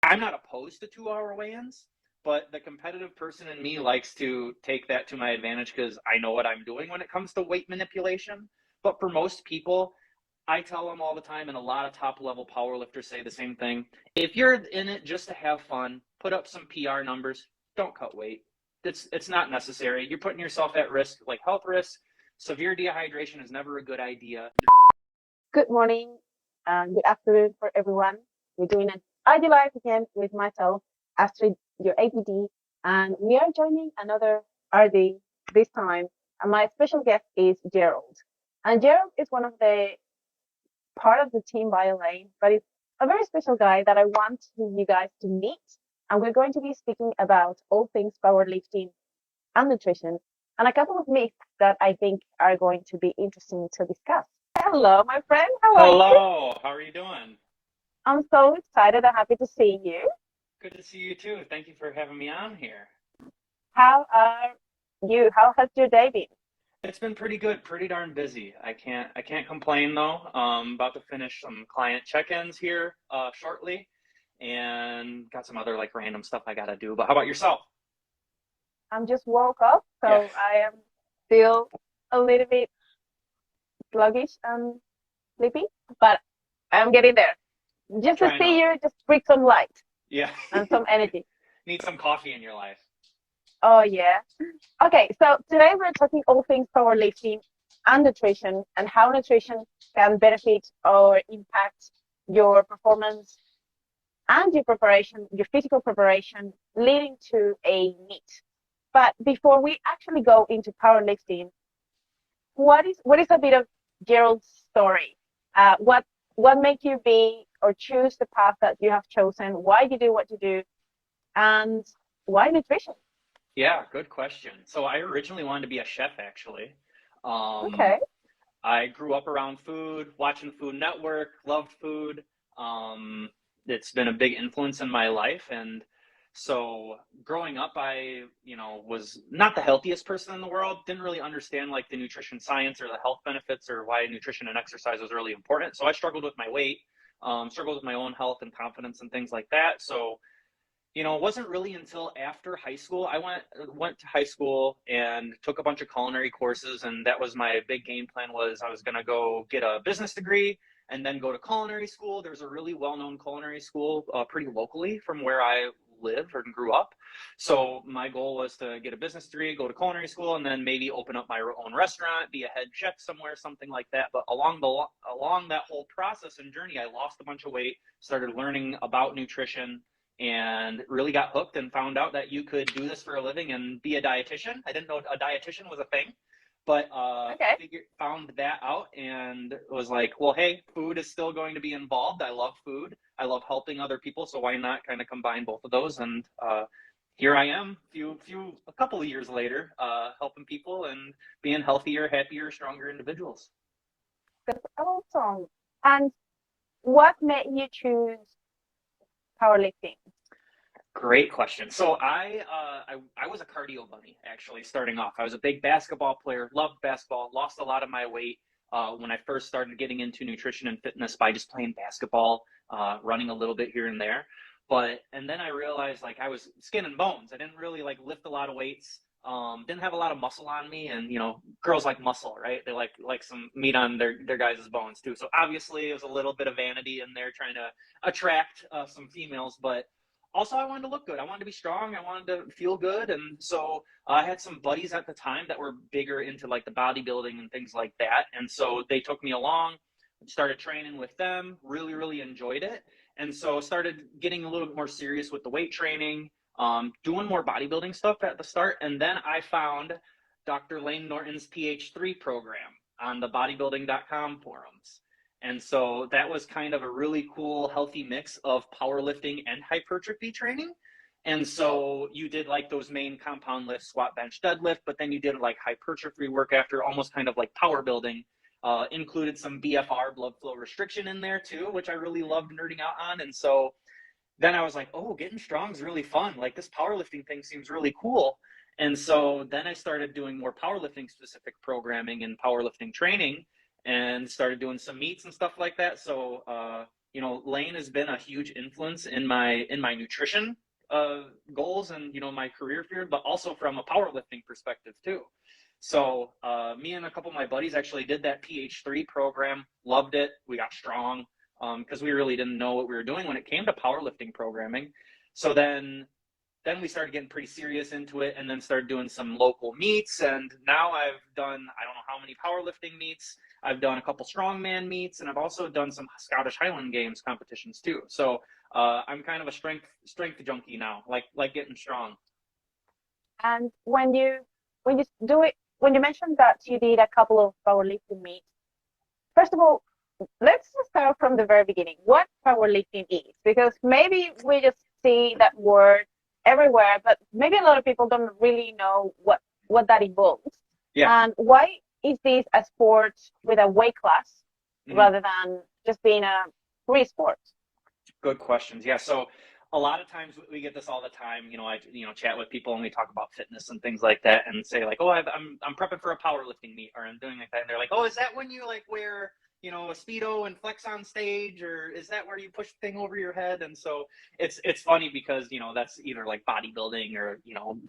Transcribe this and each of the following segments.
I'm not opposed to 2-hour weigh-ins, but the competitive person in me likes to take that to my advantage because I know what I'm doing when it comes to weight manipulation. But for most people, I tell them all the time, and a lot of top level powerlifters say the same thing. If you're in it just to have fun, put up some PR numbers, don't cut weight. It's not necessary. You're putting yourself at risk, like health risk. Severe dehydration is never a good idea. Good morning and good afternoon for everyone. We're doing an ID Live again with myself, Astrid, your APD, and we are joining another RD this time. And my special guest is Gerald. And Gerald is one of the part of the team by Layne, but it's a very special guy that I want you guys to meet. And we're going to be speaking about all things powerlifting and nutrition and a couple of myths that I think are going to be interesting to discuss. Hello, my friend. How are you? Hello, how are you doing? I'm so excited and happy to see you. Good to see you too. Thank you for having me on here. How are you? How has your day been? It's been pretty good, pretty darn busy. I can't complain though. About to finish some client check-ins here shortly, and got some other like random stuff I gotta do. But how about yourself? I'm just woke up, Yeah, so I am still a little bit sluggish and sleepy, but I'm getting there. Just to trying see to. you, just bring some light Yeah, and some energy. need some coffee in your life. Oh yeah. Okay, so today we're talking all things powerlifting and nutrition and how nutrition can benefit or impact your performance and your preparation, your physical preparation leading to a meet. But before we actually go into powerlifting, what is a bit of Gerald's story? What made you be or choose the path that you have chosen? Why you do what you do, and why nutrition? Yeah, good question. So I originally wanted to be a chef actually. Um, Okay. I grew up around food, watching Food Network, loved food. Um, it's been a big influence in my life. And so growing up, I was not the healthiest person in the world, didn't really understand like the nutrition science or the health benefits or why nutrition and exercise was really important. So I struggled with my weight, struggled with my own health and confidence and things like that. So it wasn't really until after high school. I went to high school and took a bunch of culinary courses, and that was my big game plan. Was I was going to go get a business degree and then go to culinary school. There's a really well-known culinary school pretty locally from where I live and grew up. So my goal was to get a business degree, go to culinary school, and then maybe open up my own restaurant, be a head chef somewhere, something like that. But along that whole process and journey, I lost a bunch of weight, started learning about nutrition, and really got hooked and found out that you could do this for a living and be a dietitian. I didn't know a dietitian was a thing, but Okay. found that out and was like, well, hey, food is still going to be involved. I love food. I love helping other people. So why not kind of combine both of those? And here I am, a couple of years later, helping people and being healthier, happier, stronger individuals. That's awesome. And what made you choose powerlifting? Great question. So I was a cardio bunny actually starting off. I was a big basketball player, loved basketball, lost a lot of my weight when I first started getting into nutrition and fitness by just playing basketball, running a little bit here and there. And then I realized like I was skin and bones. I didn't really like lift a lot of weights. Didn't have a lot of muscle on me, and girls like muscle, right? They like some meat on their guys' bones too. So obviously, it was a little bit of vanity in there, trying to attract some females, but also I wanted to look good. I wanted to be strong. I wanted to feel good. And so I had some buddies at the time that were bigger into like the bodybuilding and things like that. And so they took me along, started training with them, really, really enjoyed it. And so started getting a little bit more serious with the weight training, doing more bodybuilding stuff at the start. And then I found Dr. Layne Norton's PH3 program on the bodybuilding.com forums. And so that was kind of a really cool, healthy mix of powerlifting and hypertrophy training. And so you did like those main compound lifts, squat, bench, deadlift, but then you did like hypertrophy work after, almost kind of like power building. Included some BFR, blood flow restriction, in there too, which I really loved nerding out on. And so then I was like, oh, getting strong is really fun. Like this powerlifting thing seems really cool. And so then I started doing more powerlifting specific programming and powerlifting training and started doing some meets and stuff like that. So, Layne has been a huge influence in my nutrition goals and my career field, but also from a powerlifting perspective too. So me and a couple of my buddies actually did that PH3 program, loved it. We got strong because we really didn't know what we were doing when it came to powerlifting programming. So then we started getting pretty serious into it, and then started doing some local meets. And now I've done, I don't know how many powerlifting meets. I've done a couple strongman meets, and I've also done some Scottish Highland Games competitions too. So I'm kind of a strength junkie now, like getting strong. And when you do it, when you mentioned that you did a couple of powerlifting meets, first of all, let's start from the very beginning. What powerlifting is, because maybe we just see that word everywhere, but maybe a lot of people don't really know what that involves. Yeah. And why is this a sport with a weight class rather than just being a free sport? Good questions. Yeah. So a lot of times we get this all the time. I chat with people and we talk about fitness and things like that, and say like, oh, I'm prepping for a powerlifting meet, or I'm doing like that, and they're like, oh, is that when you like wear a Speedo and flex on stage, or is that where you push the thing over your head? And so it's funny because that's either like bodybuilding or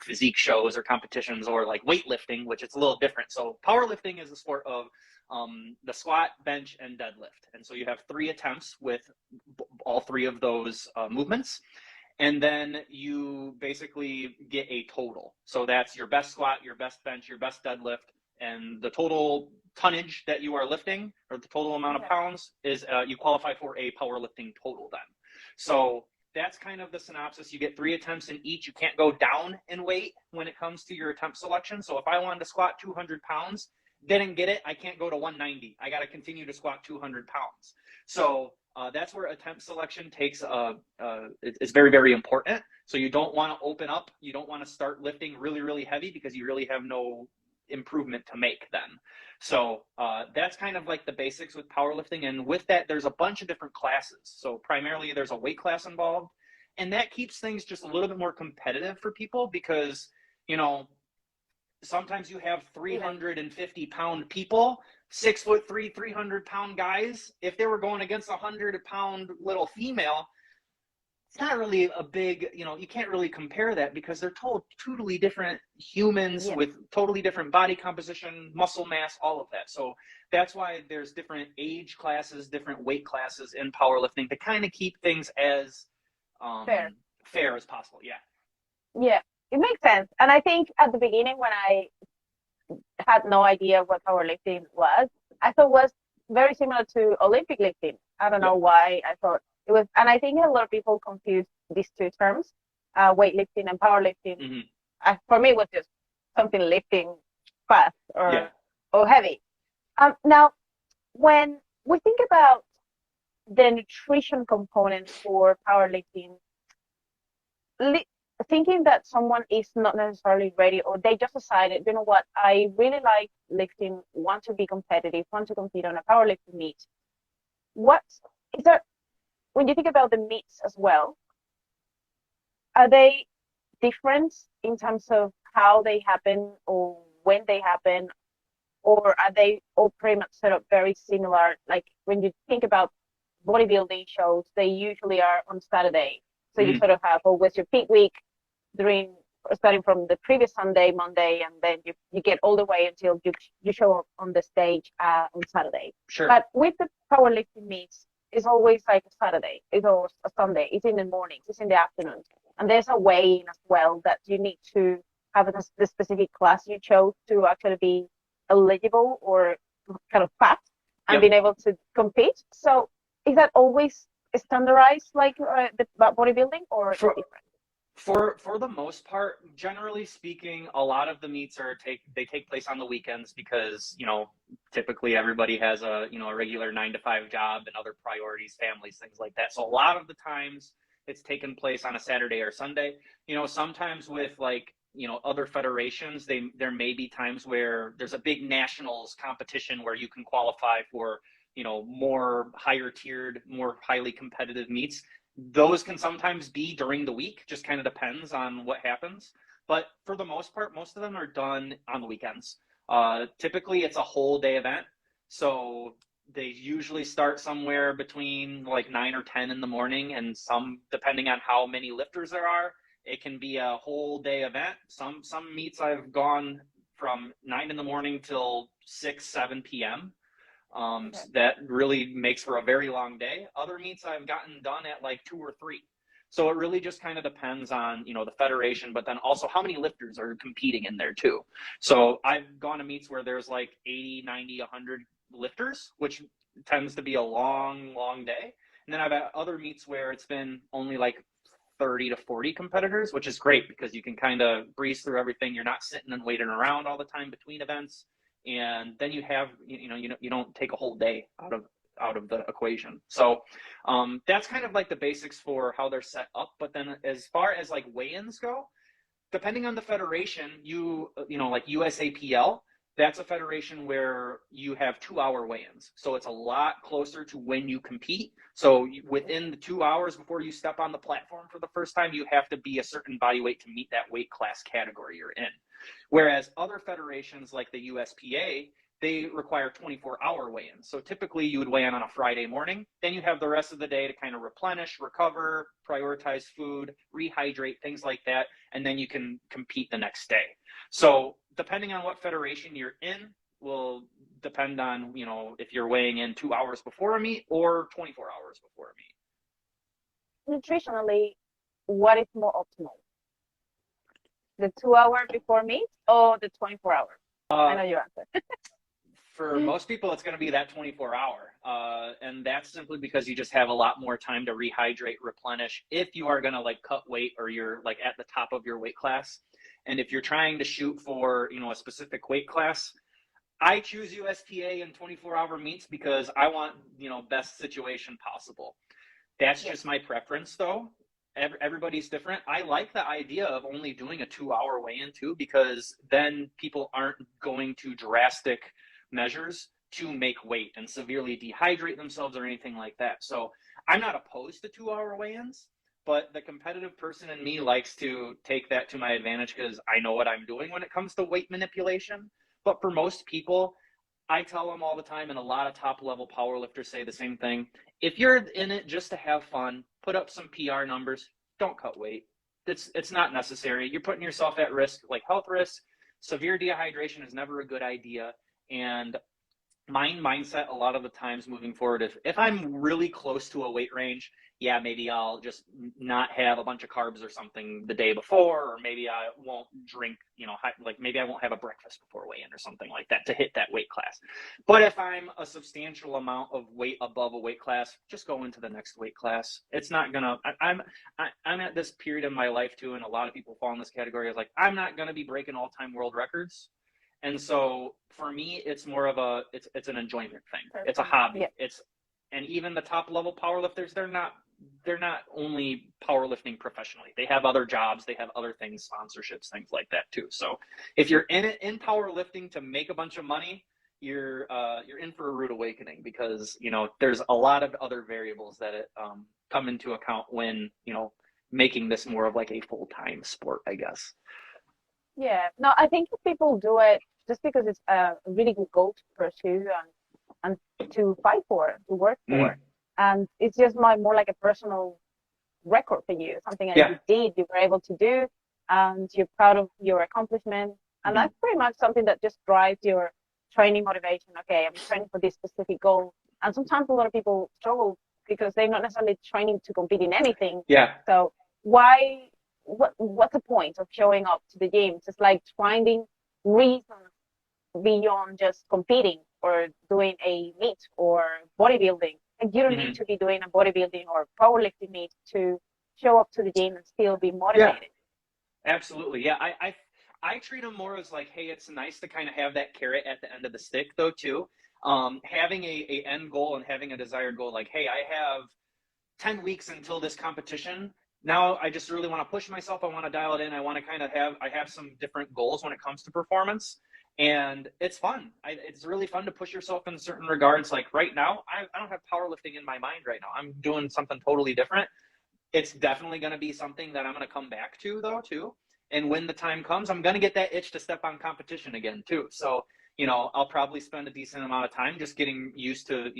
physique shows or competitions, or like weightlifting, which it's a little different. So powerlifting is a sport of the squat, bench, and deadlift. And so you have 3 attempts with all 3 of those movements. And then you basically get a total. So that's your best squat, your best bench, your best deadlift, and the total tonnage that you are lifting, or the total amount of pounds, is you qualify for a powerlifting total then. So that's kind of the synopsis. You get 3 attempts in each. You can't go down in weight when it comes to your attempt selection. So if I wanted to squat 200 pounds, didn't get it, I can't go to 190. I got to continue to squat 200 pounds. So that's where attempt selection takes is very, very important. So you don't want to open up. You don't want to start lifting really, really heavy, because you really have no improvement to make then. So that's kind of like the basics with powerlifting. And with that, there's a bunch of different classes. So primarily there's a weight class involved, and that keeps things just a little bit more competitive for people, because sometimes you have 350-pound people, 6'3", 300-pound guys. If they were going against a 100-pound little female, it's not really a big, you can't really compare that, because they're totally different humans with totally different body composition, muscle mass, all of that. So that's why there's different age classes, different weight classes in powerlifting, to kind of keep things as fair as possible. Yeah, it makes sense. And I think at the beginning, when I had no idea what powerlifting was, I thought it was very similar to Olympic lifting. I don't know why I thought it was. And I think a lot of people confuse these 2 terms, weightlifting and powerlifting. For me, it was just something lifting fast or heavy. Now, when we think about the nutrition component for powerlifting, thinking that someone is not necessarily ready, or they just decided, you know what, I really like lifting, want to be competitive, want to compete on a powerlifting meet. What is there, when you think about the meets as well, are they different in terms of how they happen or when they happen, or are they all pretty much set up very similar? Like when you think about bodybuilding shows, they usually are on Saturday. So you sort of have always your peak week starting from the previous Sunday, Monday, and then you get all the way until you show up on the stage on Saturday. Sure. But with the powerlifting meets, it's always like a Saturday, it's always a Sunday, it's in the mornings, it's in the afternoons. And there's a weigh-in as well that you need to have the specific class you chose to actually be eligible or kind of pass and being able to compete. So is that always standardized like the bodybuilding, or is it different? For the most part, generally speaking, a lot of the meets take place on the weekends, because typically everybody has a regular 9-to-5 job and other priorities, families, things like that. So a lot of the times it's taken place on a Saturday or Sunday. Sometimes with other federations, there may be times where there's a big nationals competition where you can qualify for more higher tiered, more highly competitive meets. Those can sometimes be during the week, just kind of depends on what happens. But for the most part, most of them are done on the weekends. Typically, it's a whole day event. So they usually start somewhere between like 9 or 10 in the morning, and some, depending on how many lifters there are, it can be a whole day event. Some meets I've gone from 9 in the morning till 6, 7 p.m. Okay. That really makes for a very long day. Other meets I've gotten done at like 2 or 3. So it really just kind of depends on, you know, the federation, but then also how many lifters are competing in there too. So I've gone to meets where there's like 80, 90, 100 lifters, which tends to be a long, long day. And then I've had other meets where it's been only like 30 to 40 competitors, which is great because you can kind of breeze through everything. You're not sitting and waiting around all the time between events. And then you have, you don't take a whole day out of the equation. So that's kind of like the basics for how they're set up. But then as far as like weigh-ins go, depending on the federation, like USAPL, that's a federation where you have 2-hour weigh-ins. So it's a lot closer to when you compete. So within the 2 hours before you step on the platform for the first time, you have to be a certain body weight to meet that weight class category you're in. Whereas other federations like the USPA, they require 24-hour weigh-ins. So typically you would weigh in on a Friday morning, then you have the rest of the day to kind of replenish, recover, prioritize food, rehydrate, things like that, and then you can compete the next day. So depending on what federation you're in will depend on, if you're weighing in 2 hours before a meet or 24 hours before a meet. Nutritionally, what is more optimal? The 2 hour before meet or the 24 hour? I know your answer. For most people, it's going to be that 24-hour. And that's simply because you just have a lot more time to rehydrate, replenish if you are going to like cut weight or you're like at the top of your weight class. And if you're trying to shoot for, a specific weight class, I choose USPA and 24-hour meets because I want, best situation possible. That's just my preference though. Everybody's different. I like the idea of only doing a 2-hour weigh-in too, because then people aren't going to drastic measures to make weight and severely dehydrate themselves or anything like that. So I'm not opposed to 2-hour weigh-ins, but the competitive person in me likes to take that to my advantage because I know what I'm doing when it comes to weight manipulation. But for most people, I tell them all the time, and a lot of top level powerlifters say the same thing. If you're in it just to have fun, put up some PR numbers, don't cut weight. It's not necessary. You're putting yourself at risk, like health risks. Severe dehydration is never a good idea. And my mindset a lot of the times moving forward, if I'm really close to a weight range, yeah, maybe I'll just not have a bunch of carbs or something the day before, or maybe I won't drink, like maybe I won't have a breakfast before weigh-in or something like that to hit that weight class. But if I'm a substantial amount of weight above a weight class, just go into the next weight class. It's not gonna. I'm at this period in my life too, and a lot of people fall in this category. I was like, I'm not gonna be breaking all-time world records. And so for me, it's more of it's an enjoyment thing. It's a hobby. Yeah. And even the top level powerlifters, they're not only powerlifting professionally. They have other jobs, they have other things, sponsorships, things like that too. So if you're in it in powerlifting to make a bunch of money, you're in for a rude awakening because there's a lot of other variables that come into account when making this more of like a full-time sport, I guess. Yeah, no, I think if people do it just because it's a really good goal to pursue and to fight for, to work for, and it's just more like a personal record for you, something that you did, you were able to do, and you're proud of your accomplishment, and that's pretty much something that just drives your training motivation. Okay, I'm training for this specific goal, and sometimes a lot of people struggle because they're not necessarily training to compete in anything. Yeah. So what's the point of showing up to the gym? It's just like finding reasons beyond just competing or doing a meet or bodybuilding. And you don't need to be doing a bodybuilding or powerlifting meet to show up to the gym and still be motivated. Yeah, absolutely. Yeah, I treat them more as like, hey, it's nice to kind of have that carrot at the end of the stick though too. Having a end goal and having a desired goal, like, hey, I have 10 weeks until this competition. Now I just really want to push myself. I want to dial it in. I want to kind of have some different goals when it comes to performance. And it's fun. It's really fun to push yourself in certain regards. Like right now, I don't have powerlifting in my mind right now. I'm doing something totally different. It's definitely going to be something that I'm going to come back to though too. And when the time comes, I'm going to get that itch to step on competition again too. So I'll probably spend a decent amount of time just getting used to,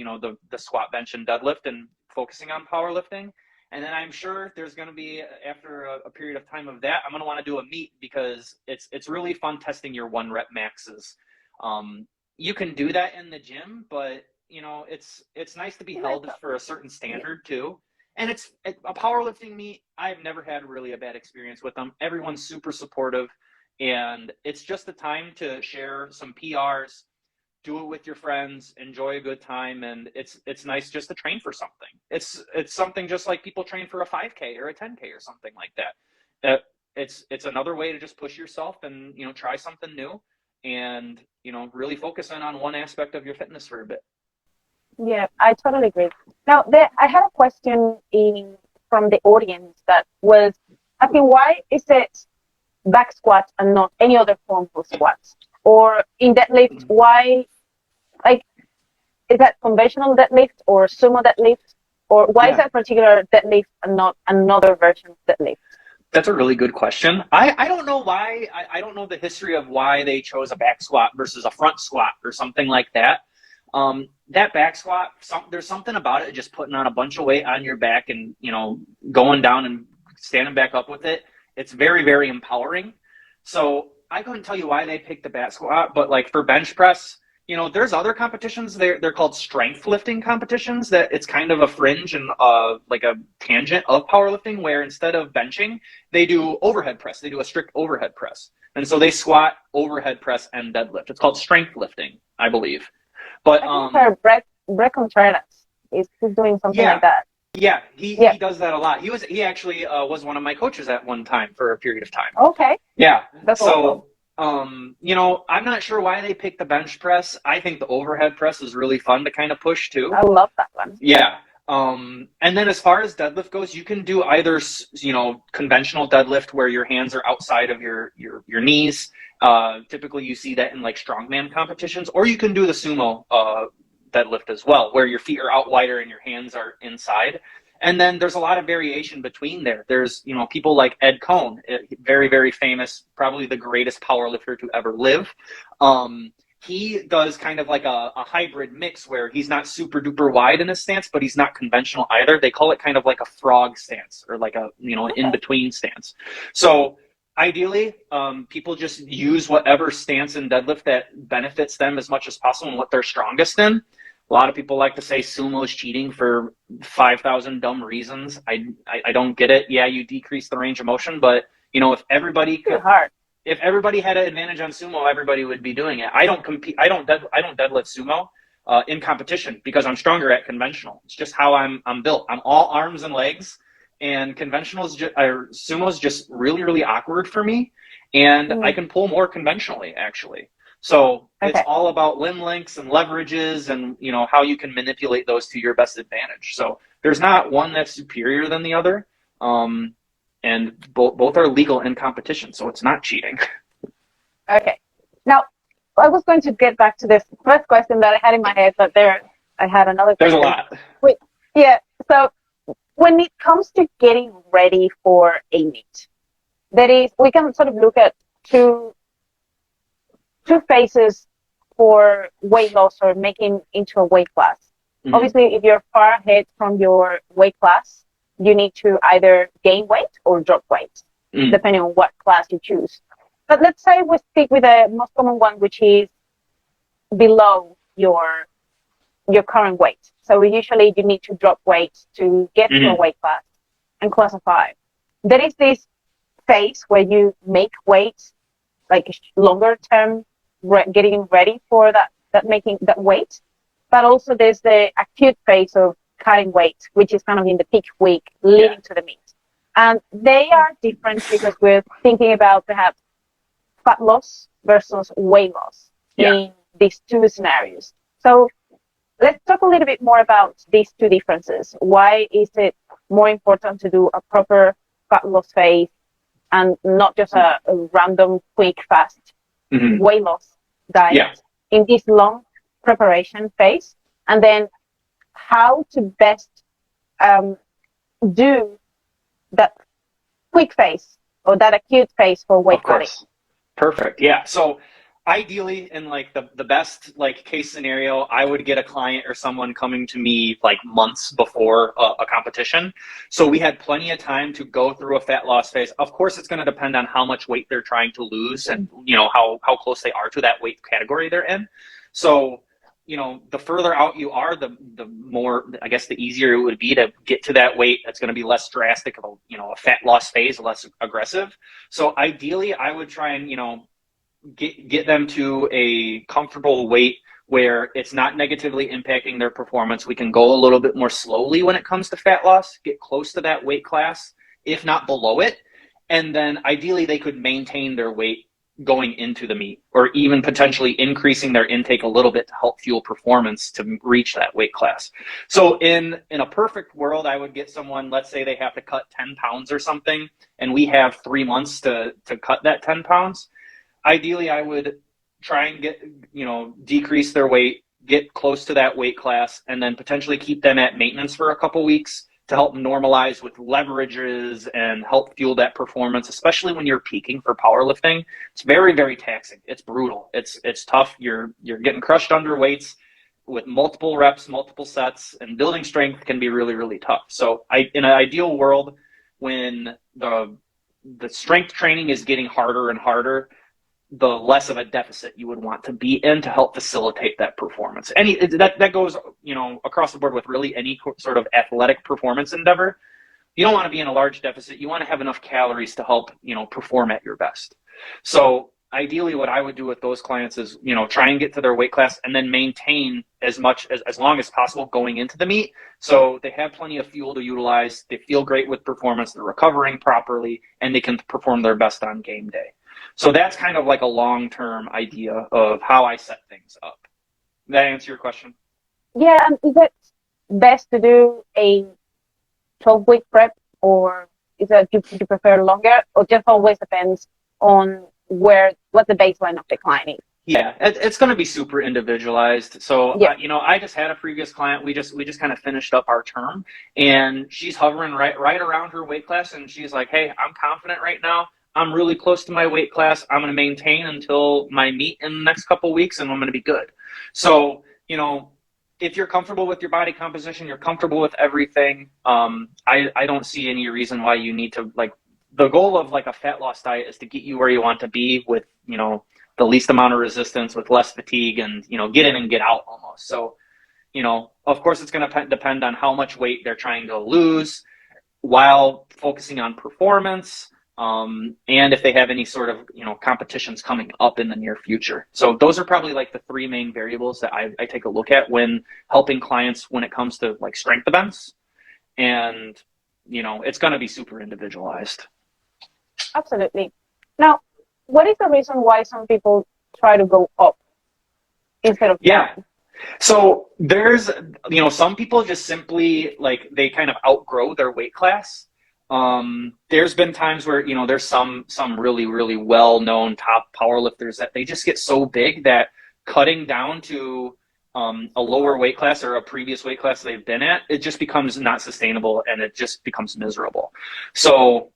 the squat, bench, and deadlift and focusing on powerlifting. And then I'm sure there's going to be, after a period of time of that, I'm going to want to do a meet because it's really fun testing your 1 rep maxes. You can do that in the gym, but it's nice to be held for a certain standard too. And it's a powerlifting meet. I've never had really a bad experience with them. Everyone's super supportive. And it's just a time to share some PRs, do it with your friends, enjoy a good time, and it's nice just to train for something. It's something just like people train for a 5K or a 10K or something like that. It's another way to just push yourself and try something new, and really focus in on one aspect of your fitness for a bit. Yeah, I totally agree. Now, I had a question from the audience that was asking, why is it back squats and not any other form of squats? Or in deadlift, why, like, is that conventional deadlift or sumo deadlift? Or why is that particular deadlift and not another version of deadlift? That's a really good question. I don't know why. I don't know the history of why they chose a back squat versus a front squat or something like that. That back squat, there's something about it, just putting on a bunch of weight on your back and, going down and standing back up with it. It's very, very empowering. So I couldn't tell you why they picked the back squat, but like for bench press, there's other competitions. They're called strength lifting competitions that it's kind of a fringe and like a tangent of powerlifting, where instead of benching, they do overhead press. They do a strict overhead press. And so they squat, overhead press, and deadlift. It's called strength lifting, I believe. But Brett Contreras is doing something like that. Yeah, he does that a lot. He actually was one of my coaches at one time for a period of time. Okay. Yeah. That's awesome. I'm not sure why they picked the bench press. I think the overhead press is really fun to kind of push too. I love that one. Yeah. And then as far as deadlift goes, you can do either, conventional deadlift where your hands are outside of your knees. Typically you see that in like strongman competitions, or you can do the sumo deadlift as well, where your feet are out wider and your hands are inside. And then there's a lot of variation between there. There's, people like Ed Cohn, very, very famous, probably the greatest powerlifter to ever live. He does kind of like a hybrid mix where he's not super duper wide in his stance, but he's not conventional either. They call it kind of like a frog stance, or like an in-between stance. So ideally, people just use whatever stance in deadlift that benefits them as much as possible and what they're strongest in. A lot of people like to say sumo is cheating for 5,000 dumb reasons. I don't get it. Yeah, you decrease the range of motion, but if everybody if everybody had an advantage on sumo, everybody would be doing it. I don't compete. I don't deadlift sumo in competition because I'm stronger at conventional. It's just how I'm built. I'm all arms and legs, and sumo is just really, really awkward for me, and I can pull more conventionally actually. So it's all about limb lengths and leverages and, how you can manipulate those to your best advantage. So there's not one that's superior than the other. And both are legal in competition, so it's not cheating. Okay. Now, I was going to get back to this first question that I had in my head, but I had another question. There's a lot. Wait, yeah. So when it comes to getting ready for a meet, we can sort of look at two phases for weight loss or making into a weight class. Mm-hmm. Obviously, if you're far ahead from your weight class, you need to either gain weight or drop weight, depending on what class you choose. But let's say we stick with the most common one, which is below your current weight. So usually you need to drop weight to get to a weight class and classify. There is this phase where you make weight, like longer term, getting ready for making that weight. But also there's the acute phase of cutting weight, which is kind of in the peak week leading to the meet. And they are different because we're thinking about perhaps fat loss versus weight loss in these two scenarios. So let's talk a little bit more about these two differences. Why is it more important to do a proper fat loss phase and not just a random, quick, fast weight loss diet in this long preparation phase? And then how to best do that quick phase or that acute phase for weight cutting. Perfect. Yeah. So Ideally, in like the best like case scenario, I would get a client or someone coming to me like months before a competition. So we had plenty of time to go through a fat loss phase. Of course, it's going to depend on how much weight they're trying to lose and, you know, how close they are to that weight category they're in. So, you know, the further out you are, the more, I guess, the easier it would be to get to that weight that's going to be less drastic of a, you know, a fat loss phase, less aggressive. So ideally, I would try and, you know, get them to a comfortable weight where it's not negatively impacting their performance. We can go a little bit more slowly when it comes to fat loss, get close to that weight class, if not below it. And then ideally they could maintain their weight going into the meet, or even potentially increasing their intake a little bit to help fuel performance to reach that weight class. So in a perfect world, I would get someone, let's say they have to cut 10 pounds or something, and we have 3 months to cut that 10 pounds. Ideally, I would try and get, you know, decrease their weight, get close to that weight class, and then potentially keep them at maintenance for a couple weeks to help normalize with leverages and help fuel that performance, especially when you're peaking for powerlifting. It's very, very taxing. It's brutal. It's tough. You're getting crushed under weights with multiple reps, multiple sets, and building strength can be really, really tough. So in an ideal world, when the strength training is getting harder and harder, the less of a deficit you would want to be in to help facilitate that performance. That goes, you know, across the board with really any sort of athletic performance endeavor. You don't want to be in a large deficit. You want to have enough calories to help, you know, perform at your best. So ideally what I would do with those clients is, you know, try and get to their weight class and then maintain as long as possible going into the meet. So they have plenty of fuel to utilize. They feel great with performance. They're recovering properly, and they can perform their best on game day. So that's kind of like a long-term idea of how I set things up. Did that answer your question? Yeah, and is it best to do a 12-week prep, or is it you prefer longer, or just always depends on what the baseline of the client is? Yeah, it's going to be super individualized. So, Yeah. you know, I just had a previous client. We just kind of finished up our term, and she's hovering right around her weight class, and she's like, "Hey, I'm confident right now. I'm really close to my weight class. I'm going to maintain until my meet in the next couple of weeks, and I'm going to be good." So, you know, if you're comfortable with your body composition, you're comfortable with everything. I don't see any reason why you need to, like, the goal of like a fat loss diet is to get you where you want to be with, you know, the least amount of resistance, with less fatigue, and, you know, get in and get out almost. So, you know, of course it's going to depend on how much weight they're trying to lose while focusing on performance. And if they have any sort of, you know, competitions coming up in the near future. So those are probably like the three main variables that I take a look at when helping clients when it comes to like strength events. And, you know, it's going to be super individualized. Absolutely. Now, what is the reason why some people try to go up instead of down? So there's, you know, some people just simply like they kind of outgrow their weight class. There's been times where, you know, there's some really, really well-known top powerlifters that they just get so big that cutting down to a lower weight class or a previous weight class they've been at, it just becomes not sustainable, and it just becomes miserable. So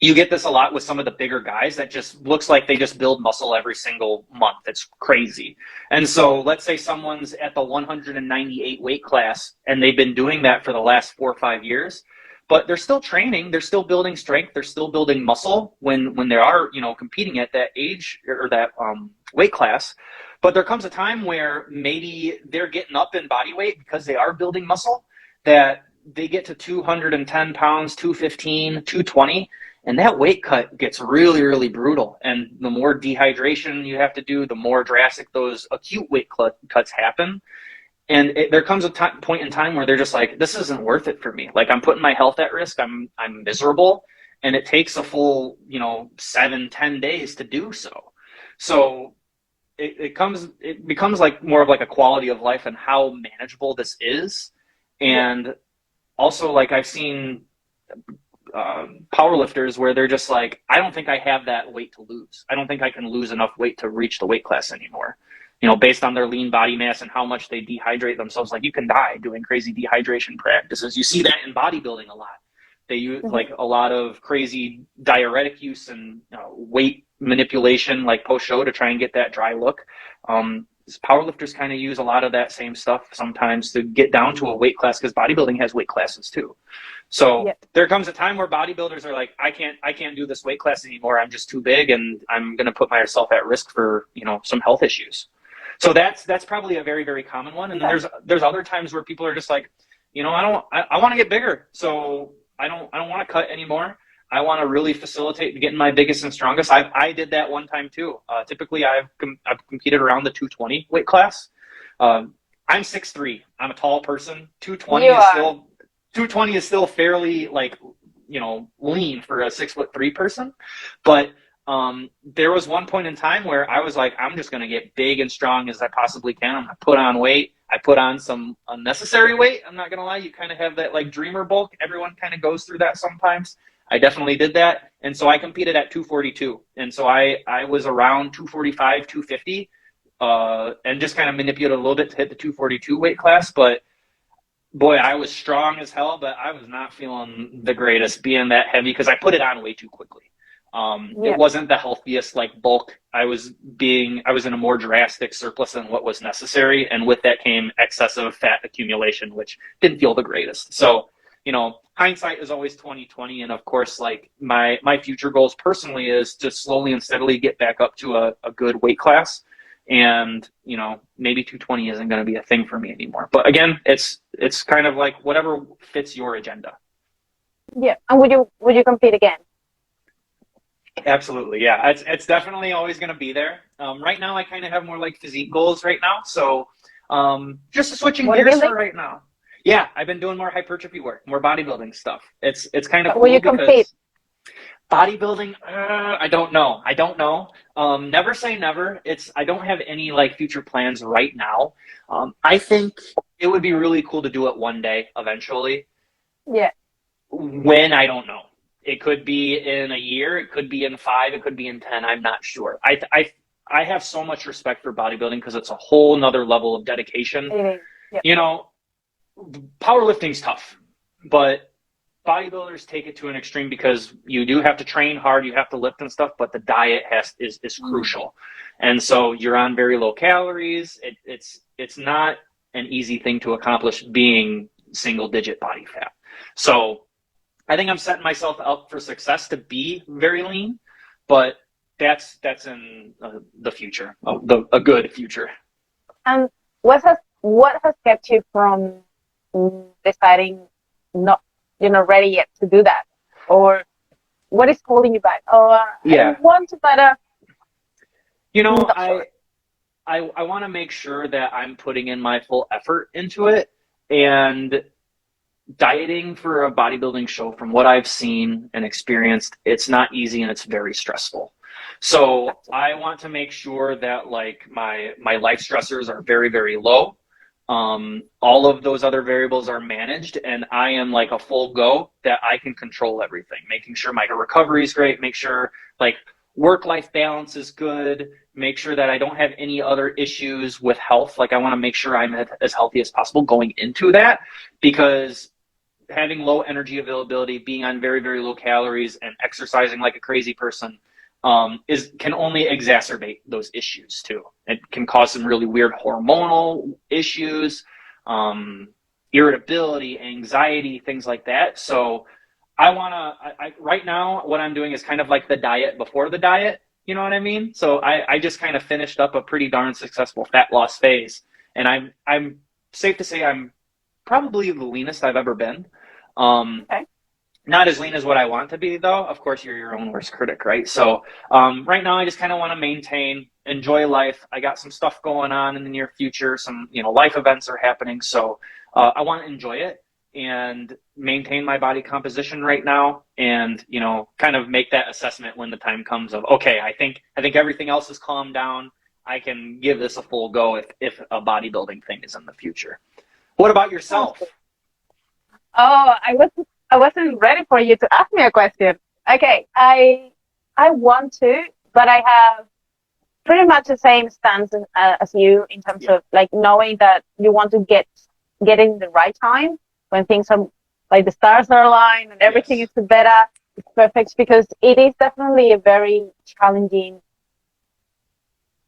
you get this a lot with some of the bigger guys that just looks like they just build muscle every single month. It's crazy. And so let's say someone's at the 198 weight class and they've been doing that for the last 4 or 5 years, but they're still training, they're still building strength, they're still building muscle when they are, you know, competing at that age or that weight class. But there comes a time where maybe they're getting up in body weight because they are building muscle, that they get to 210 pounds, 215, 220, and that weight cut gets really, really brutal. And the more dehydration you have to do, the more drastic those acute weight cuts happen. And there comes a point in time where they're just like, this isn't worth it for me. Like, I'm putting my health at risk. I'm miserable. And it takes a full, you know, 7-10 days to do so. So it becomes like more of like a quality of life and how manageable this is. And also, like, I've seen powerlifters where they're just like, I don't think I have that weight to lose. I don't think I can lose enough weight to reach the weight class anymore. You know, based on their lean body mass and how much they dehydrate themselves. Like, you can die doing crazy dehydration practices. You see that in bodybuilding a lot. They use like a lot of crazy diuretic use and weight manipulation like post show to try and get that dry look. Powerlifters kind of use a lot of that same stuff sometimes to get down to a weight class, because bodybuilding has weight classes too. So there comes a time where bodybuilders are like, I can't do this weight class anymore. I'm just too big, and I'm going to put myself at risk for, some health issues. So that's probably a very, very common one. And then there's other times where people are just like, I want to get bigger, so I don't want to cut anymore. I want to really facilitate getting my biggest and strongest. I did that one time too. Typically, I've competed around the 220 weight class. I'm 6'3". I'm a tall person. 220 is still fairly lean for a 6'3" person. But there was one point in time where I was like, I'm just going to get big and strong as I possibly can. I'm going to put on weight. I put on some unnecessary weight. I'm not going to lie. You kind of have that like dreamer bulk. Everyone kind of goes through that sometimes. I definitely did that. And so I competed at 242. And so I was around 245, 250, and just kind of manipulated a little bit to hit the 242 weight class. But boy, I was strong as hell, but I was not feeling the greatest being that heavy, because I put it on way too quickly. It wasn't the healthiest bulk. I was in a more drastic surplus than what was necessary. And with that came excessive fat accumulation, which didn't feel the greatest. So, hindsight is always 20/20. And of course, my future goals personally is to slowly and steadily get back up to a good weight class. And, maybe 220 isn't going to be a thing for me anymore. But again, it's kind of like whatever fits your agenda. Yeah. And would you compete again? Absolutely. Yeah. It's definitely always going to be there. Right now, I kind of have more physique goals right now. So just switching gears for right now. Yeah. I've been doing more hypertrophy work, more bodybuilding stuff. It's kind of cool. Will you compete? Bodybuilding, I don't know. Never say never. I don't have any future plans right now. I think it would be really cool to do it one day eventually. Yeah. When, I don't know. It could be in a year. It could be in 5. It could be in 10. I'm not sure. I have so much respect for bodybuilding because it's a whole nother level of dedication. Yeah. Powerlifting's tough, but bodybuilders take it to an extreme because you do have to train hard, you have to lift and stuff, but the diet is crucial. And so you're on very low calories. It's not an easy thing to accomplish being single digit body fat. So I think I'm setting myself up for success to be very lean, but that's in the future, a good future. And what has kept you from deciding not ready yet to do that, or what is holding you back? I want to, but I want to make sure that I'm putting in my full effort into it. And dieting for a bodybuilding show, from what I've seen and experienced, it's not easy and it's very stressful. So I want to make sure that my life stressors are very, very low. All of those other variables are managed, and I am a full go that I can control everything, making sure my recovery is great, make sure work-life balance is good, make sure that I don't have any other issues with health. I want to make sure I'm as healthy as possible going into that, because having low energy availability, being on very, very low calories, and exercising like a crazy person can only exacerbate those issues too. It can cause some really weird hormonal issues, irritability, anxiety, things like that. So right now what I'm doing is kind of like the diet before the diet. You know what I mean? So I just kind of finished up a pretty darn successful fat loss phase, and I'm safe to say I'm probably the leanest I've ever been. Okay. Not as lean as what I want to be, though. Of course, you're your own worst critic, right? So right now, I just kind of want to maintain, enjoy life. I got some stuff going on in the near future. Some life events are happening, so I want to enjoy it and maintain my body composition right now, and kind of make that assessment when the time comes of, okay, I think everything else has calmed down. I can give this a full go if a bodybuilding thing is in the future. What about yourself? Oh, I wasn't ready for you to ask me a question. Okay, I want to, but I have pretty much the same stance as you in terms of knowing that you want to get in the right time when things are the stars are aligned and everything is better. It's perfect because it is definitely a very challenging.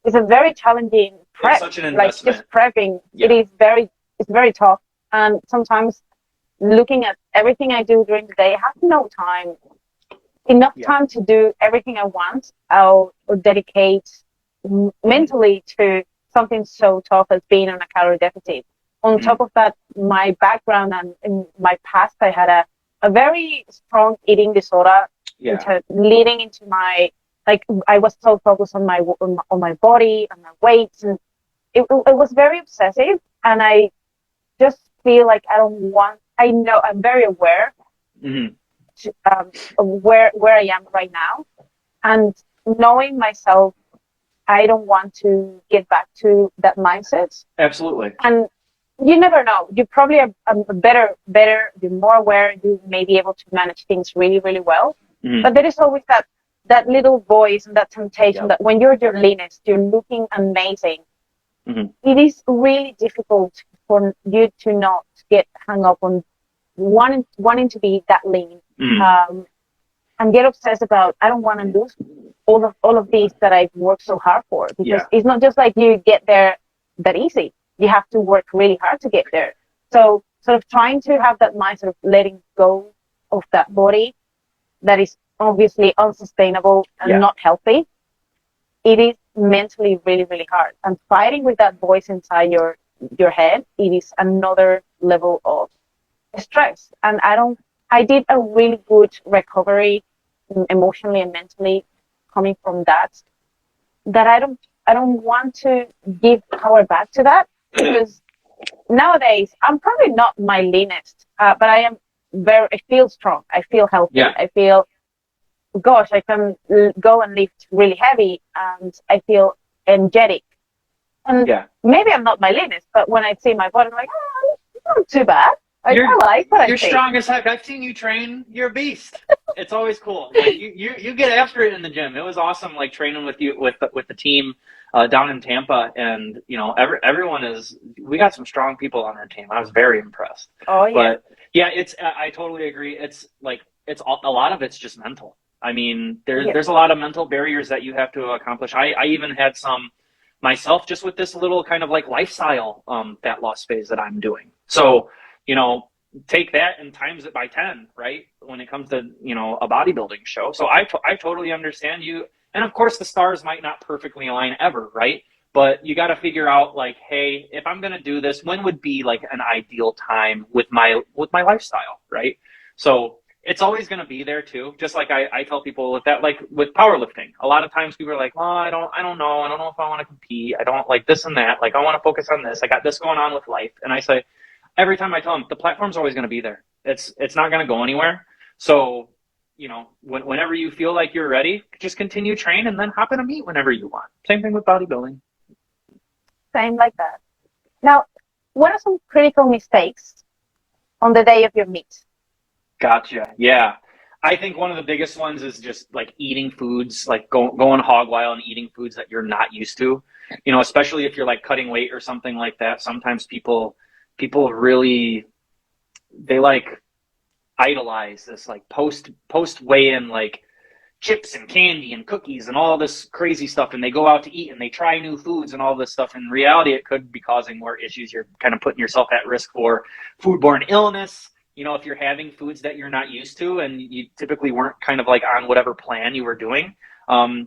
It's a very challenging It's prep. such an Like just investment. prepping, it Yeah. is very. It's very tough, and sometimes looking at everything I do during the day, I have no time, enough Yeah. time to do everything I want. Or dedicate mentally to something so tough as being on a calorie deficit. On Mm-hmm. top of that, my background and in my past, I had a very strong eating disorder, Yeah. leading into my, like, I was so focused on my body and my weight, and it was very obsessive. And I just feel like I don't want. I know I'm very aware Mm-hmm. of where I am right now, and knowing myself, I don't want to get back to that mindset. Absolutely. And you never know. You probably are better. You're more aware. You may be able to manage things really, really well. Mm-hmm. But there is always that little voice and that temptation Yep. that when you're your leanest, you're looking amazing. Mm-hmm. It is really difficult for you to not get hung up on wanting to be that lean. Mm-hmm. Um, and get obsessed about I don't want to lose all of these that I've worked so hard for, because Yeah. it's not just like you get there that easy. You have to work really hard to get there. So sort of trying to have that mindset of letting go of that body that is obviously unsustainable and Yeah. not healthy, it is mentally really, really hard. And fighting with that voice inside your head, it is another level of stress. And I did a really good recovery emotionally and mentally coming from that I don't want to give power back to that, because nowadays I'm probably not my leanest, but I feel strong. I feel healthy. Yeah. I feel, gosh, I can go and lift really heavy, and I feel energetic. And Yeah. maybe I'm not my leanest, but when I see my body, I'm like, oh, it's not too bad. You're I like what I you're see. strong as heck. I've seen you train. You're a beast. It's always cool. Like you get after it in the gym. It was awesome. Like training with you with the team down in Tampa, and everyone is. We got some strong people on our team. I was very impressed. Oh yeah, But yeah, I totally agree. It's like a lot of it's just mental. I mean, yeah, there's a lot of mental barriers that you have to accomplish. I even had some myself just with this little kind of like lifestyle fat loss phase that I'm doing. So take that and times it by 10, right? When it comes to, a bodybuilding show. So I totally understand you. And of course, the stars might not perfectly align ever, right? But you got to figure out like, hey, if I'm going to do this, when would be like an ideal time with my lifestyle, right? So it's always going to be there too. Just like I tell people with that, like with powerlifting, a lot of times people are like, well, I don't know. I don't know if I want to compete. I don't like this and that. Like I want to focus on this. I got this going on with life. And I say, every time I tell them the platform's always going to be there. It's not going to go anywhere. So, whenever you feel like you're ready, just continue train and then hop in a meet whenever you want. Same thing with bodybuilding. same like that. Now, what are some critical mistakes on the day of your meet? Gotcha. Yeah. I think one of the biggest ones is just like eating foods, like going hog wild and eating foods that you're not used to. Especially if you're like cutting weight or something like that. Sometimes people really they like idolize this like post weigh in like chips and candy and cookies and all this crazy stuff, and they go out to eat and they try new foods and all this stuff. In reality, it could be causing more issues. You're kind of putting yourself at risk for foodborne illness, if you're having foods that you're not used to and you typically weren't kind of like on whatever plan you were doing.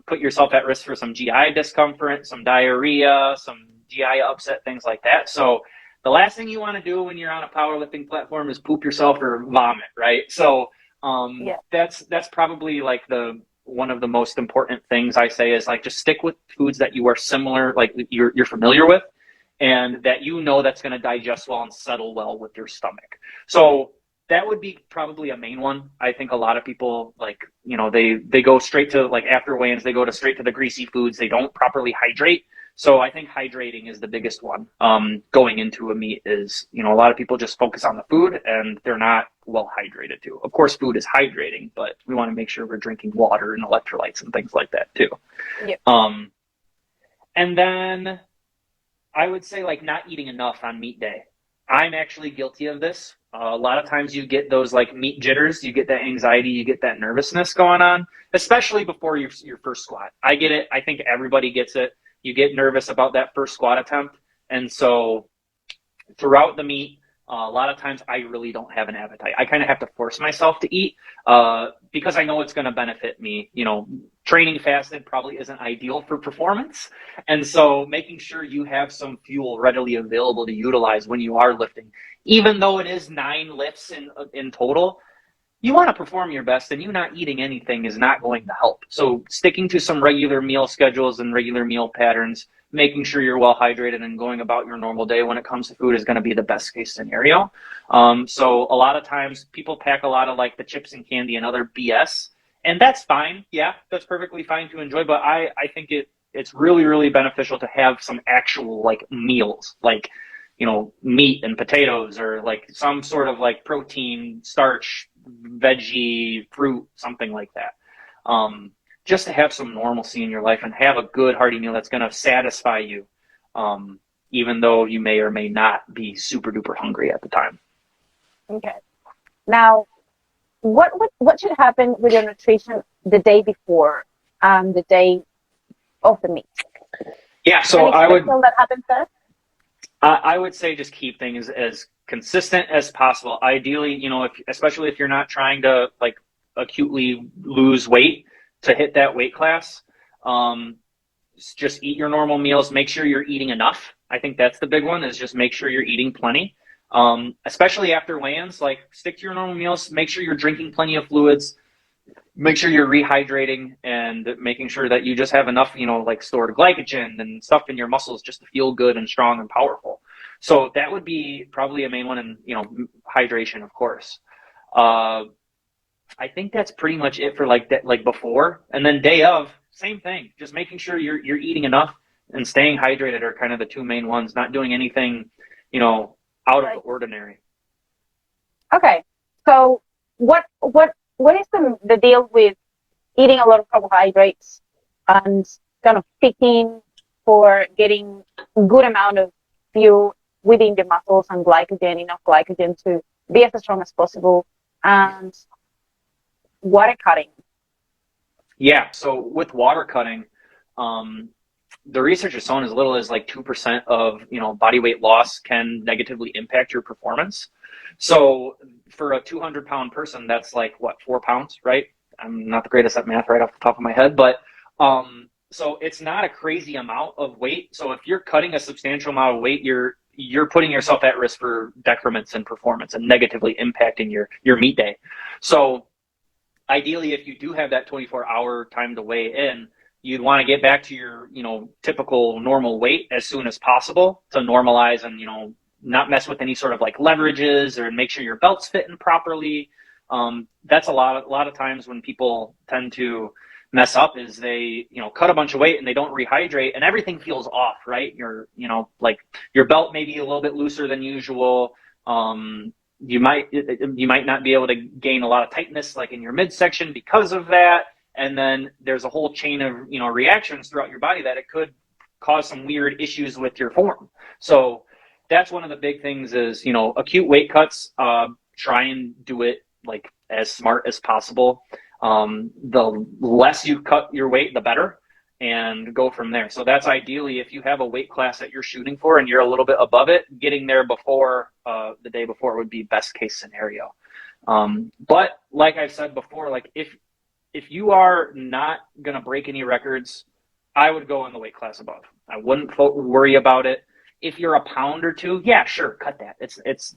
Put yourself at risk for some GI discomfort, some diarrhea, some GI upset, things like that. So the last thing you want to do when you're on a powerlifting platform is poop yourself or vomit, right? So Yeah, that's probably like the one of the most important things I say is like just stick with foods that you are similar, like you're familiar with, and that that's going to digest well and settle well with your stomach. So that would be probably a main one. I think a lot of people like they go straight to like after weigh-ins, they go to straight to the greasy foods. They don't properly hydrate. So I think hydrating is the biggest one. Going into a meet is, a lot of people just focus on the food and they're not well hydrated too. Of course, food is hydrating, but we want to make sure we're drinking water and electrolytes and things like that too. yeah, Um, and then I would say like not eating enough on meet day. I'm actually guilty of this. A lot of times you get those like meat jitters, you get that anxiety, you get that nervousness going on, especially before your first squat. I get it. I think everybody gets it. You get nervous about that first squat attempt. And so throughout the meet, a lot of times I really don't have an appetite. I kind of have to force myself to eat because I know it's going to benefit me. You know, training fasted probably isn't ideal for performance. And so making sure you have some fuel readily available to utilize when you are lifting, even though it is 9 lifts in total, you want to perform your best, and you not eating anything is not going to help. So sticking to some regular meal schedules and regular meal patterns, making sure you're well hydrated and going about your normal day when it comes to food is going to be the best case scenario. So a lot of times people pack a lot of like the chips and candy and other BS, and that's fine. Yeah, that's perfectly fine to enjoy, but I think it's really, really beneficial to have some actual like meals, like, you know, meat and potatoes, or like some sort of like protein, starch, veggie, fruit, something like that. Just to have some normalcy in your life and have a good hearty meal that's going to satisfy you, even though you may or may not be super duper hungry at the time. Okay. Now, what should happen with your nutrition the day before and the day of the meet? Yeah, so Anything that happens there? I would say just keep things as consistent as possible. Ideally, you know, especially if you're not trying to like acutely lose weight to hit that weight class, just eat your normal meals. Make sure you're eating enough. I think that's the big one, is just make sure you're eating plenty. Especially after weigh-ins, like stick to your normal meals. Make sure you're drinking plenty of fluids. Make sure you're rehydrating and making sure that you just have enough, you know, like stored glycogen and stuff in your muscles just to feel good and strong and powerful. So that would be probably a main one, and, you know, hydration, of course. I think that's pretty much it for like that, like before. And then day of, same thing. Just making sure you're eating enough and staying hydrated are kind of the 2 main ones. Not doing anything, you know, out of the ordinary. Okay. So what is the deal with eating a lot of carbohydrates and kind of picking for getting a good amount of fuel within the muscles and glycogen, enough glycogen to be as strong as possible, and water cutting? Yeah, so with water cutting, the research has shown as little as like 2% of, you know, body weight loss can negatively impact your performance. So for a 200-pound person, that's like what, 4 pounds, right? I'm not the greatest at math right off the top of my head, but so it's not a crazy amount of weight. So if you're cutting a substantial amount of weight, you're putting yourself at risk for decrements in performance and negatively impacting your meet day. So ideally, if you do have that 24-hour time to weigh in, you'd want to get back to your, you know, typical normal weight as soon as possible to normalize and, you know, not mess with any sort of like leverages, or make sure your belt's fitting properly. That's a lot of times when people tend to mess up, is they, you know, cut a bunch of weight and they don't rehydrate and everything feels off, right? You know, like your belt may be a little bit looser than usual. You might not be able to gain a lot of tightness like in your midsection because of that. And then there's a whole chain of, you know, reactions throughout your body that it could cause some weird issues with your form. So that's one of the big things is, you know, acute weight cuts, try and do it like as smart as possible. The less you cut your weight, the better, and go from there. So that's ideally, if you have a weight class that you're shooting for and you're a little bit above it, getting there before the day before would be best case scenario. But like I've said before, like if you are not going to break any records, I would go in the weight class above. I wouldn't worry about it. If you're a pound or two, yeah, sure, cut that.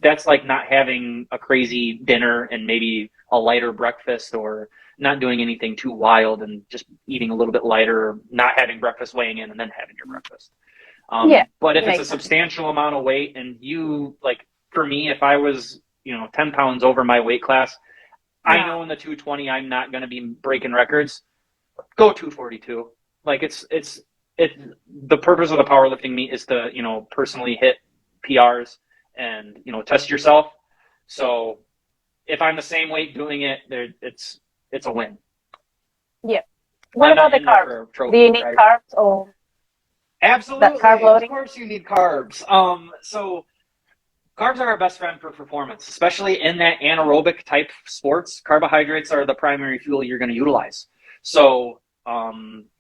That's like not having a crazy dinner and maybe a lighter breakfast, or not doing anything too wild and just eating a little bit lighter, or not having breakfast, weighing in, and then having your breakfast. But if it's a substantial amount of weight, and you, like, for me, if I was, you know, 10 pounds over my weight class, I know in the 220 I'm not going to be breaking records. Go 242. Like the purpose of the powerlifting meet is to, you know, personally hit PRs and, you know, test yourself. So if I'm the same weight doing it, it's a win. Yeah. What about the carbs? Trophy, do you need carbs or? Absolutely. Carb loading? Of course you need carbs. So Carbs are our best friend for performance, especially in that anaerobic type sports. Carbohydrates are the primary fuel you're going to utilize. So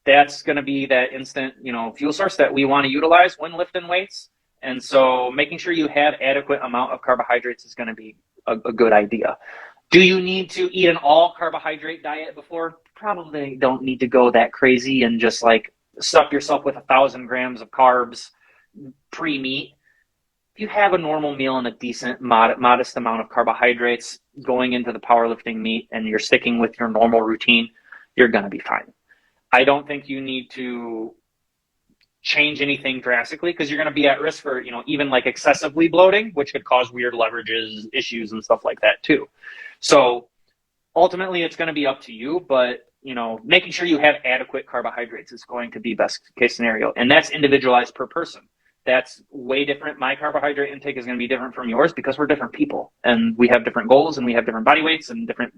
that's going to be that instant, fuel source that we want to utilize when lifting weights. And so making sure you have adequate amount of carbohydrates is going to be a good idea. Do you need to eat an all carbohydrate diet before? Probably don't need to go that crazy and just like stuff yourself with 1,000 grams of carbs pre-meat. If you have a normal meal and a decent, modest amount of carbohydrates going into the powerlifting meet and you're sticking with your normal routine, you're going to be fine. I don't think you need to change anything drastically because you're going to be at risk for, even like excessively bloating, which could cause weird leverages, issues, and stuff like that too. So ultimately, it's going to be up to you, but making sure you have adequate carbohydrates is going to be best case scenario, and that's individualized per person. That's way different. My carbohydrate intake is going to be different from yours because we're different people and we have different goals and we have different body weights and different,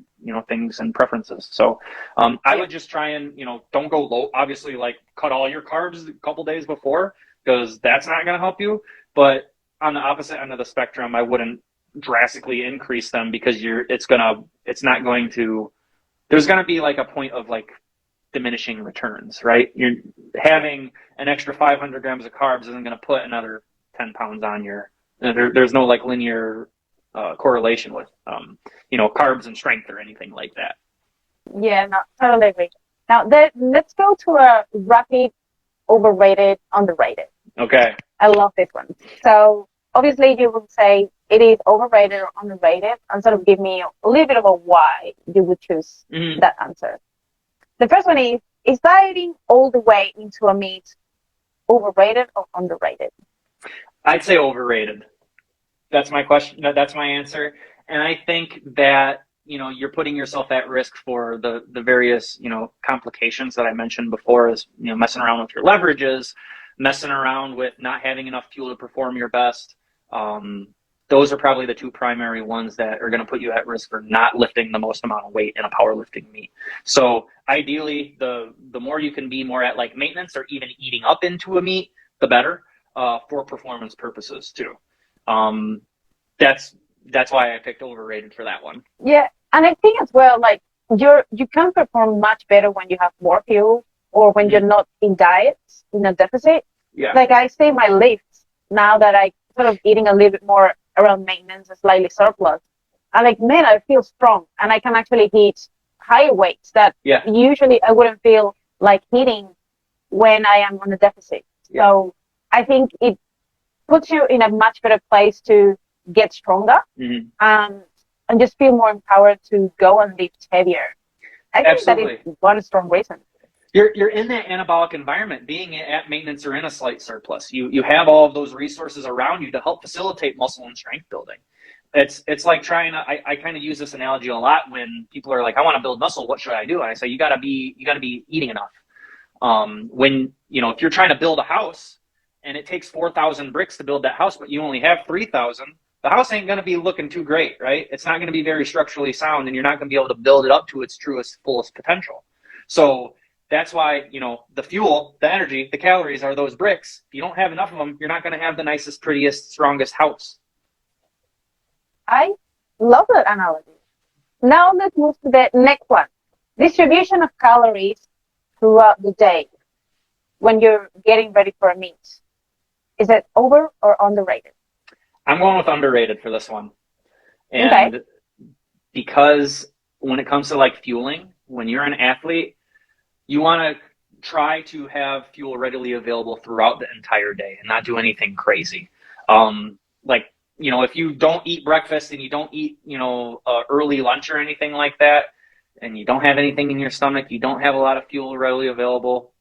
things and preferences. So I would just try and, don't go low. Obviously, like cut all your carbs a couple days before because that's not going to help you. But on the opposite end of the spectrum, I wouldn't drastically increase them because there's going to be like a point of like diminishing returns, right? You're having an extra 500 grams of carbs isn't going to put another 10 pounds on there's no like linear correlation with, carbs and strength or anything like that. Yeah, no, totally agree. Now, let's go to a rapid overrated, underrated. Okay. I love this one. So obviously you would say it is overrated or underrated and sort of give me a little bit of a why you would choose that answer. The first one is dieting all the way into a meet overrated or underrated? I'd say overrated. That's my question. That's my answer. And I think that, you're putting yourself at risk for the various, complications that I mentioned before is, messing around with your leverages, messing around with not having enough fuel to perform your best. Those are probably the two primary ones that are going to put you at risk for not lifting the most amount of weight in a powerlifting meet. So ideally, the more you can be more at like maintenance or even eating up into a meet, the better for performance purposes too. That's why I picked overrated for that one. Yeah, and I think as well, like you can perform much better when you have more fuel or when you're not in diets, in a deficit. Yeah. Like I say my lifts now that I sort of eating a little bit more around maintenance and slightly surplus. And like, man, I feel strong and I can actually hit higher weights that usually I wouldn't feel like hitting when I am on a deficit. Yeah. So I think it puts you in a much better place to get stronger and just feel more empowered to go and lift heavier. I think that is one strong reason. You're in that anabolic environment, being at maintenance or in a slight surplus. You have all of those resources around you to help facilitate muscle and strength building. It's like trying to, I kind of use this analogy a lot when people are like, I want to build muscle, what should I do? And I say, you gotta be eating enough. When, if you're trying to build a house and it takes 4,000 bricks to build that house, but you only have 3,000, the house ain't going to be looking too great, right? It's not going to be very structurally sound and you're not going to be able to build it up to its truest, fullest potential. So that's why, the fuel, the energy, the calories are those bricks. If you don't have enough of them, you're not going to have the nicest, prettiest, strongest house. I love that analogy. Now let's move to the next one. Distribution of calories throughout the day when you're getting ready for a meet. Is it over or underrated? I'm going with underrated for this one. And because when it comes to like fueling, when you're an athlete, you want to try to have fuel readily available throughout the entire day and not do anything crazy. If you don't eat breakfast and you don't eat, early lunch or anything like that, and you don't have anything in your stomach, you don't have a lot of fuel readily available,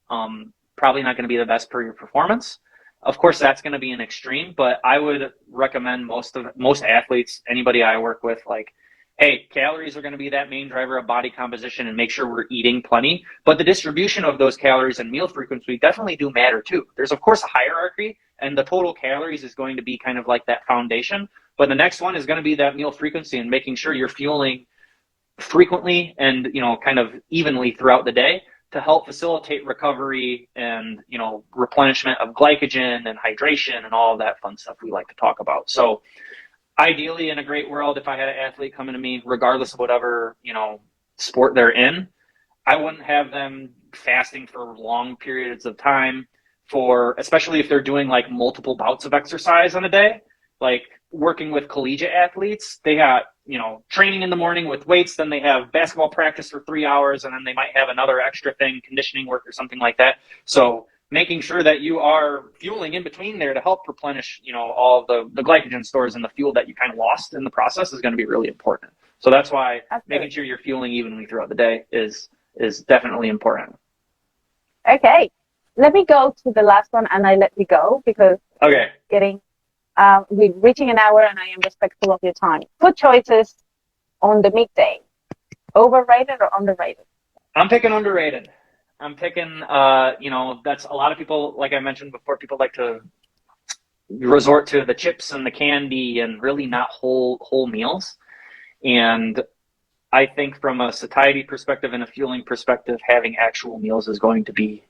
probably not going to be the best for your performance. Of course, that's going to be an extreme, but I would recommend most athletes, anybody I work with, like, hey, calories are going to be that main driver of body composition and make sure we're eating plenty. But the distribution of those calories and meal frequency definitely do matter too. There's, of course, a hierarchy, and the total calories is going to be kind of like that foundation. But the next one is going to be that meal frequency and making sure you're fueling frequently and, kind of evenly throughout the day to help facilitate recovery and, replenishment of glycogen and hydration and all of that fun stuff we like to talk about. So Ideally, in a great world, if I had an athlete coming to me, regardless of whatever, sport they're in, I wouldn't have them fasting for long periods of time for, especially if they're doing like multiple bouts of exercise on a day. Like working with collegiate athletes, they got, training in the morning with weights, then they have basketball practice for 3 hours, and then they might have another extra thing, conditioning work or something like that. So making sure that you are fueling in between there to help replenish, all the glycogen stores and the fuel that you kind of lost in the process is going to be really important. So that's why making sure you're fueling evenly throughout the day is definitely important. Okay, let me go to the last one, and I let you go because Okay. we're reaching an hour, and I am respectful of your time. Food choices on the midday, overrated or underrated? I'm picking underrated. I'm picking, that's a lot of people, like I mentioned before, people like to resort to the chips and the candy and really not whole meals. And I think from a satiety perspective and a fueling perspective, having actual meals is going to be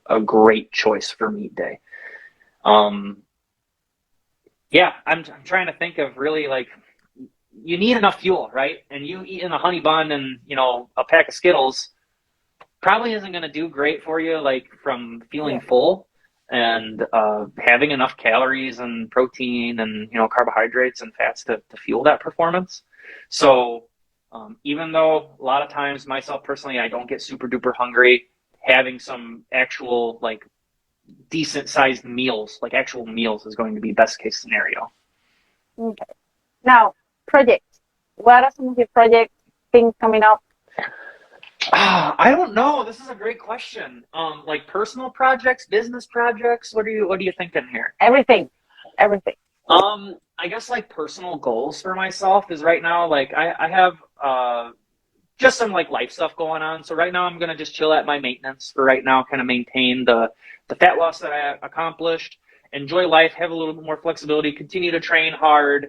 a great choice for meat day. Yeah, I'm trying to think of really like, you need enough fuel, right? And you eating a honey bun and, a pack of Skittles probably isn't going to do great for you, like from feeling full and having enough calories and protein and, carbohydrates and fats to fuel that performance. So even though a lot of times myself personally, I don't get super duper hungry, having some actual like decent sized meals, like actual meals, is going to be best case scenario. Okay. Now, projects. What are some of your projects, things coming up? I don't know. This is a great question. Like personal projects, business projects. What are you thinking here? Everything. I guess like personal goals for myself is right now, like I have just some like life stuff going on. So right now I'm gonna just chill at my maintenance for right now, kind of maintain the fat loss that I accomplished, enjoy life, have a little bit more flexibility, continue to train hard,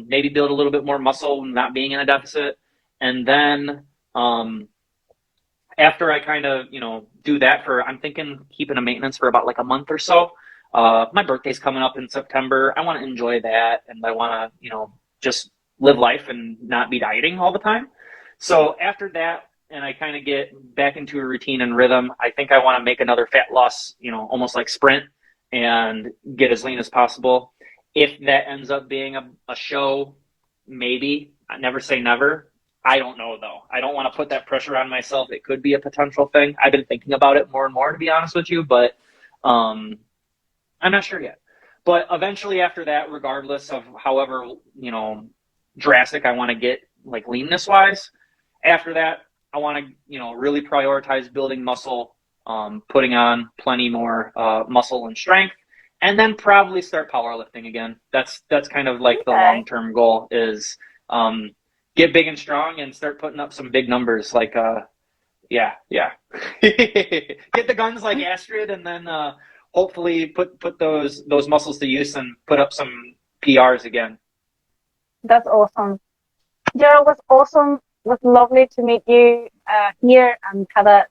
maybe build a little bit more muscle, not being in a deficit, and then after I kind of, do that I'm thinking keeping a maintenance for about like a month or so. My birthday's coming up in September. I want to enjoy that, and I want to, just live life and not be dieting all the time. So after that, and I kind of get back into a routine and rhythm, I think I want to make another fat loss, almost like sprint, and get as lean as possible. If that ends up being a show, maybe. I never say never. I don't know, though. I don't want to put that pressure on myself. It could be a potential thing. I've been thinking about it more and more, to be honest with you, but I'm not sure yet. But eventually after that, regardless of however, drastic I want to get, like leanness-wise, after that, I want to, really prioritize building muscle, putting on plenty more muscle and strength, and then probably start powerlifting again. That's kind of like the long-term goal is get big and strong and start putting up some big numbers. Like, yeah. Get the guns like Astrid, and then hopefully put those muscles to use and put up some PRs again. That's awesome. Gerald, was awesome. It was lovely to meet you here and have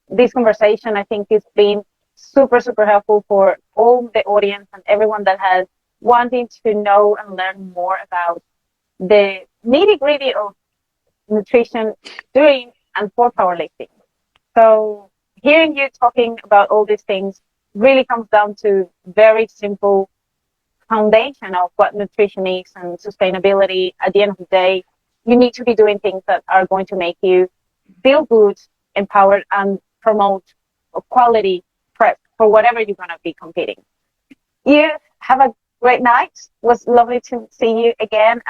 this conversation. I think it's been super, super helpful for all the audience and everyone that has wanting to know and learn more about the nitty gritty of nutrition during and for powerlifting. So hearing you talking about all these things really comes down to very simple foundation of what nutrition is and sustainability. At the end of the day, you need to be doing things that are going to make you feel good, empowered, and promote a quality prep for whatever you're going to be competing. You have a great night. It was lovely to see you again.